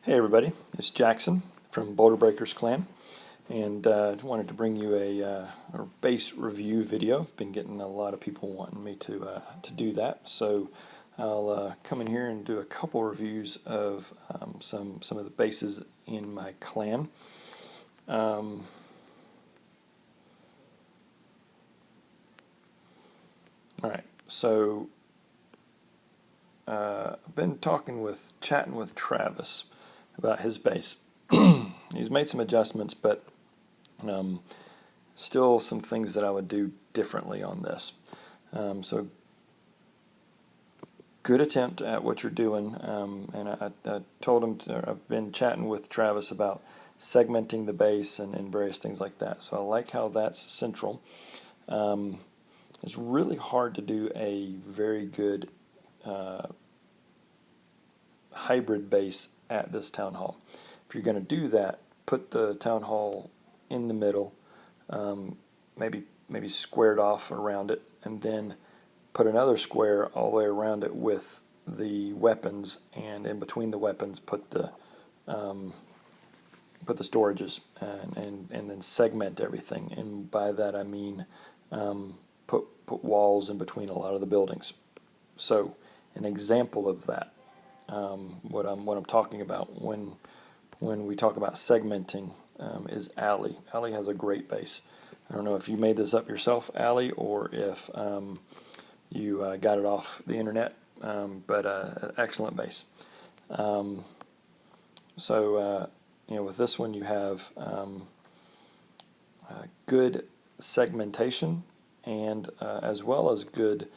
Hey everybody, it's Jaxon from Boulder Breakers Clan, and wanted to bring you a base review video. I've been getting a lot of people wanting me to do that, so I'll come in here and do a couple reviews of some of the bases in my clan. Um, all right, so I've been chatting with Travis about his base. He's made some adjustments, but um, still some things that I would do differently on this. So good attempt at what you're doing, and I told him I've been chatting with Travis about segmenting the base and various things like that. So I like how that's central. Um, it's really hard to do a very good uh, hybrid base at this town hall. If you're going to do that, put the town hall in the middle, um, maybe squared off around it, and then put another square all the way around it with the weapons, and in between the weapons um, put the storages, and then segment everything. And by that I mean put walls in between a lot of the buildings. So an example of that, what I'm talking about when we talk about segmenting, is Alley. Alley has a great base. I don't know if you made this up yourself, Alley, or if you got it off the internet, but excellent base. Um, so with this one you have good segmentation, and as well as good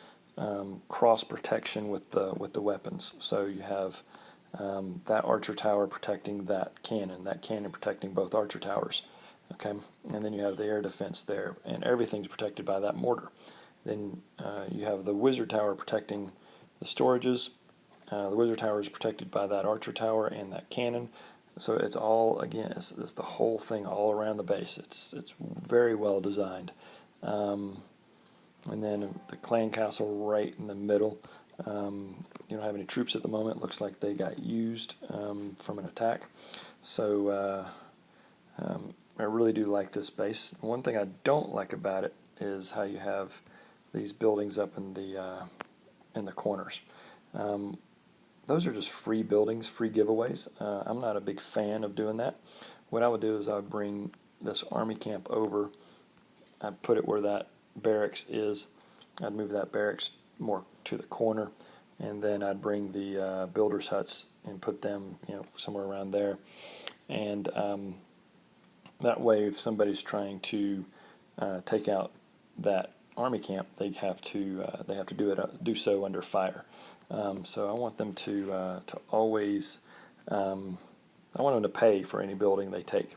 cross protection with the weapons. So you have that archer tower protecting that cannon protecting both archer towers. Okay, and then you have the air defense there, and everything's protected by that mortar. Then you have the wizard tower protecting the storages. The wizard tower is protected by that archer tower and that cannon. So it's all, again, it's the whole thing all around the base. It's very well designed. And then the clan castle right in the middle. You don't have any troops at the moment. Looks like they got used from an attack. So I really do like this base. One thing I don't like about it is how you have these buildings up in the corners. Those are just free buildings, free giveaways. I'm not a big fan of doing that. What I would do is I would bring this army camp over. I'd put it where that barracks is. I'd move that barracks more to the corner, and then I'd bring the builders' huts and put them, somewhere around there. And that way, if somebody's trying to take out that army camp, they have to do so under fire. So I want them to always I want them to pay for any building they take.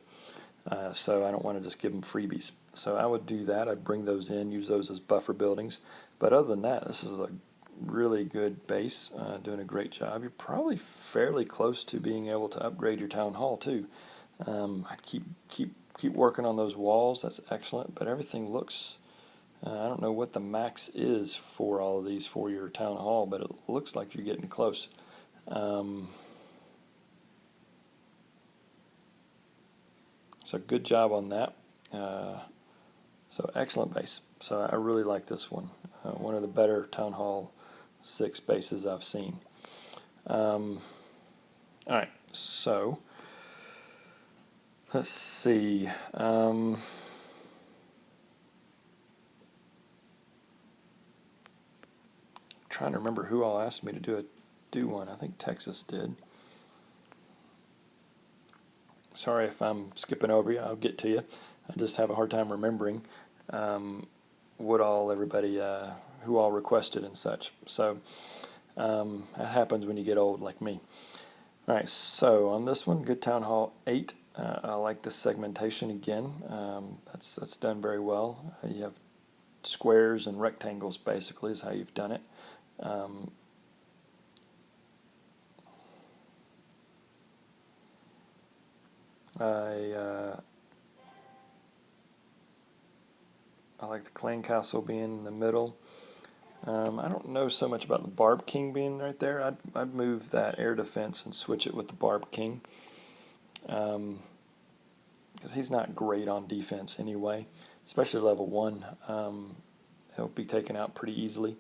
So I don't want to just give them freebies. So I would do that. I'd bring those in, use those as buffer buildings. But other than that, this is a really good base, doing a great job. You're probably fairly close to being able to upgrade your town hall too. I'd keep working on those walls. That's excellent. But everything looks. I don't know what the max is for all of these for your town hall, but it looks like you're getting close. So good job on that. So excellent base. So I really like this one. One of the better Town Hall 6 bases I've seen. All right, so let's see. Trying to remember who all asked me to do one. I think Texas did. Sorry if I'm skipping over you. I'll get to you. I just have a hard time remembering what all everybody who all requested and such. So that happens when you get old like me. All right. So on this one, Good Town Hall 8. I like the segmentation again. That's done very well. You have squares and rectangles basically is how you've done it. I like the clan castle being in the middle. I don't know so much about the Barb King being right there. I'd move that air defense and switch it with the Barb King, because he's not great on defense anyway, especially level 1. He'll be taken out pretty easily.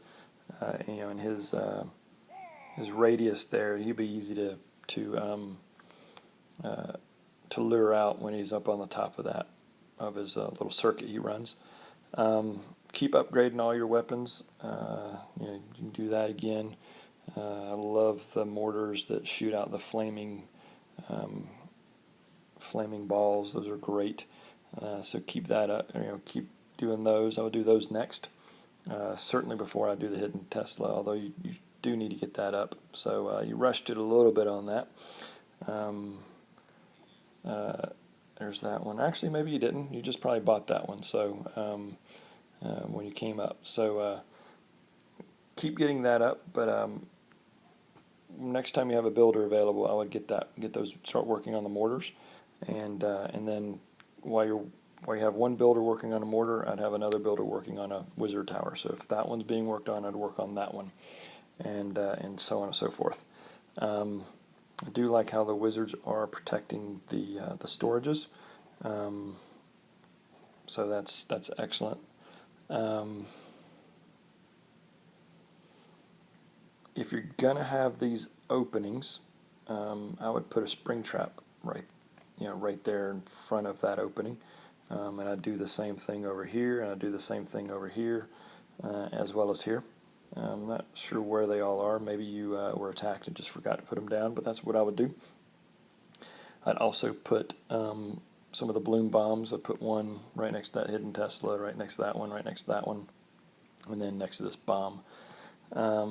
And his radius there, he'll be easy to lure out when he's up on the top of his little circuit he runs. Keep upgrading all your weapons. You can do that again. I love the mortars that shoot out the flaming balls. Those are great. So keep that up. Keep doing those. I would do those next. Certainly before I do the hidden Tesla, although you do need to get that up. So you rushed it a little bit on that. There's that one. Actually, maybe you didn't. You just probably bought that one. So when you came up. So keep getting that up. But next time you have a builder available, I would get those. Start working on the mortars, and then while you have one builder working on a mortar, I'd have another builder working on a wizard tower. So if that one's being worked on, I'd work on that one, and so on and so forth. I do like how the wizards are protecting the storages, so that's excellent. If you're gonna have these openings, I would put a spring trap right there in front of that opening, and I do the same thing over here, and I do the same thing over here, as well as here. I'm not sure where they all are. Maybe you were attacked and just forgot to put them down, but that's what I would do. I'd also put some of the bloom bombs. I'd put one right next to that hidden Tesla, right next to that one, right next to that one, and then next to this bomb. I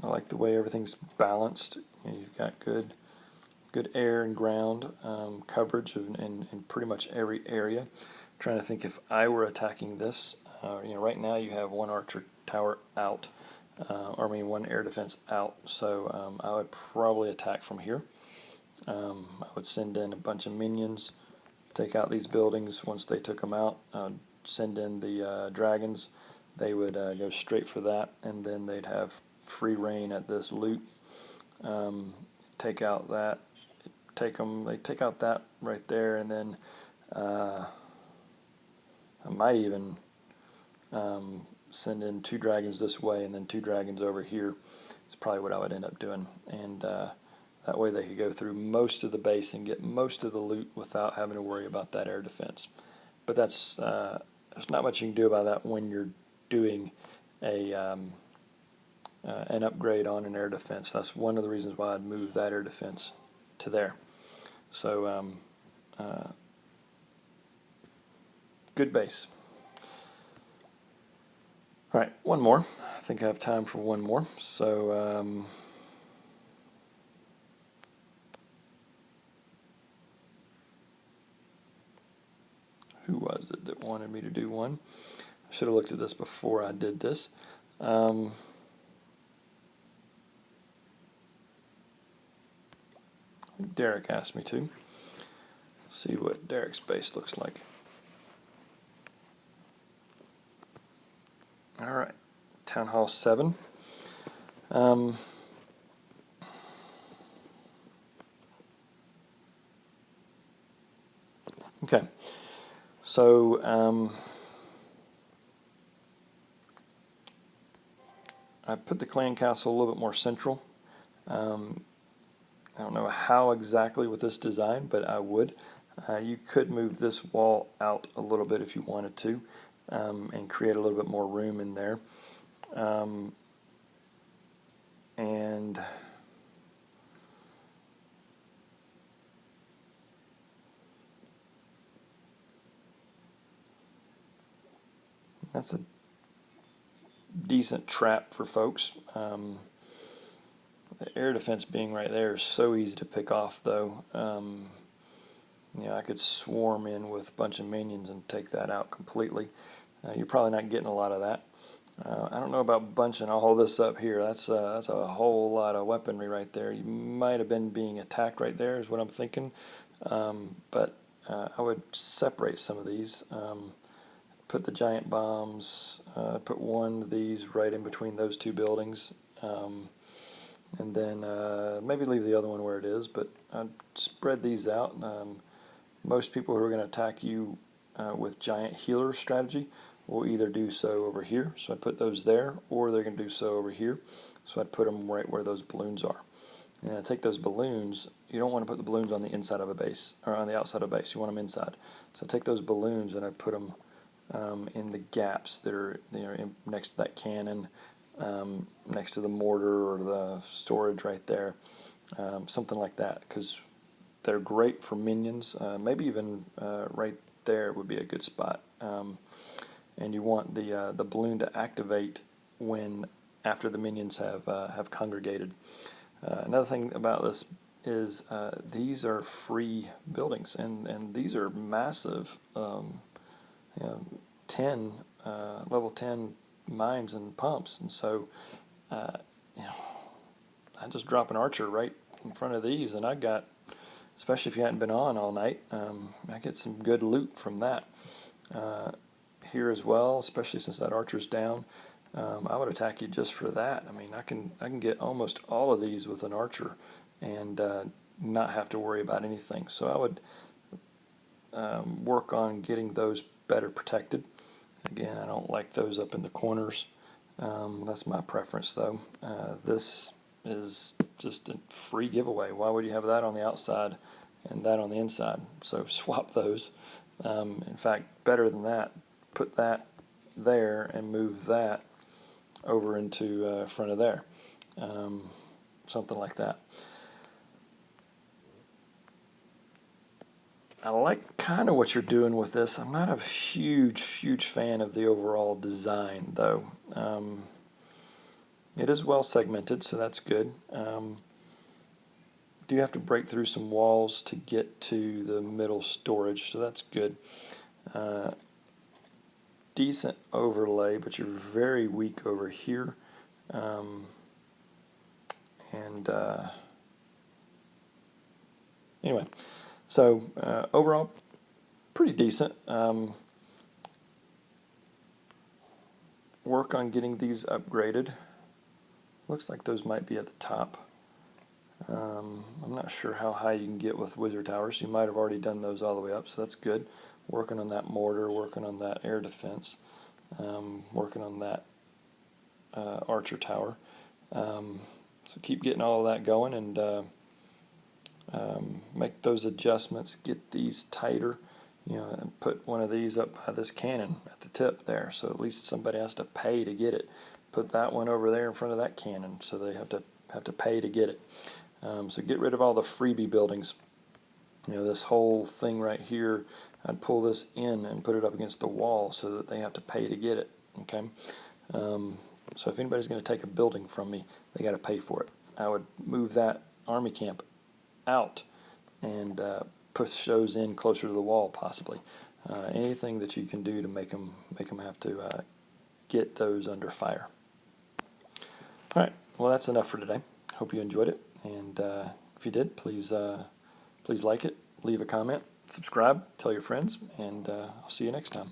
like the way everything's balanced. You've got good air and ground coverage in pretty much every area. I'm trying to think if I were attacking this. Right now you have one archer tower out, one air defense out. So I would probably attack from here. I would send in a bunch of minions, take out these buildings. Once they took them out, send in the dragons. They would go straight for that, and then they'd have free reign at this loot. Take out that. They take out that right there, and then I might even send in 2 dragons this way and then 2 dragons over here. It's probably what I would end up doing, and that way they could go through most of the base and get most of the loot without having to worry about that air defense. But there's not much you can do about that when you're doing an upgrade on an air defense. That's one of the reasons why I'd move that air defense to there. So good base. All right, one more. I think I have time for one more. So who was it that wanted me to do one? I should have looked at this before I did this. Derek asked me to. See what Derek's base looks like. All right, Town Hall 7. Okay, so I put the clan castle a little bit more central. I don't know how exactly with this design, but I would. You could move this wall out a little bit if you wanted to, and create a little bit more room in there. And that's a decent trap for folks. The air defense being right there is so easy to pick off, though. I could swarm in with a bunch of minions and take that out completely. You're probably not getting a lot of that. I don't know about bunching all this up here. That's a whole lot of weaponry right there. You might have been being attacked right there is what I'm thinking. but I would separate some of these. Put the giant bombs, put one of these right in between those two buildings, and then maybe leave the other one where it is, but I'd spread these out. Most people who are going to attack you with giant healer strategy will either do so over here, so I'd put those there, or they're going to do so over here, so I'd put them right where those balloons are. And I take those balloons, you don't want to put the balloons on the inside of a base, or on the outside of a base, you want them inside. So I take those balloons and I put them in the gaps that are next to that cannon, next to the mortar or the storage right there, something like that, because they're great for minions. Maybe even right there would be a good spot. And you want the balloon to activate when after the minions have congregated. Another thing about this is these are free buildings, and these are massive. 10 level 10 mines and pumps, and so I just drop an archer right in front of these, and I got, especially if you hadn't been on all night, I get some good loot from that. Here as well, especially since that archer's down, I would attack you just for that. I mean, I can get almost all of these with an archer and not have to worry about anything. So I would work on getting those better protected. Again, I don't like those up in the corners. That's my preference, though. This is just a free giveaway. Why would you have that on the outside and that on the inside? So swap those. In fact, better than that, put that there and move that over into front of there. Something like that. I like kind of what you're doing with this. I'm not a huge fan of the overall design, though. It is well segmented, so that's good. Do have to break through some walls to get to the middle storage, so that's good. Decent overlay, but you're very weak over here. Anyway, so overall, pretty decent. Work on getting these upgraded. Looks like those might be at the top. I'm not sure how high you can get with wizard towers. You might have already done those all the way up, so that's good. Working on that mortar, working on that air defense, working on that archer tower. So keep getting all of that going, and make those adjustments, get these tighter, and put one of these up by this cannon at the tip there, so at least somebody has to pay to get it. Put that one over there in front of that cannon, so they have to pay to get it. So get rid of all the freebie buildings. This whole thing right here, I'd pull this in and put it up against the wall so that they have to pay to get it. Okay. So if anybody's going to take a building from me, they got to pay for it. I would move that army camp out and push those in closer to the wall, possibly. Anything that you can do to make them have to get those under fire. All right. Well, that's enough for today. Hope you enjoyed it, and if you did, please like it, leave a comment, subscribe, tell your friends, and I'll see you next time.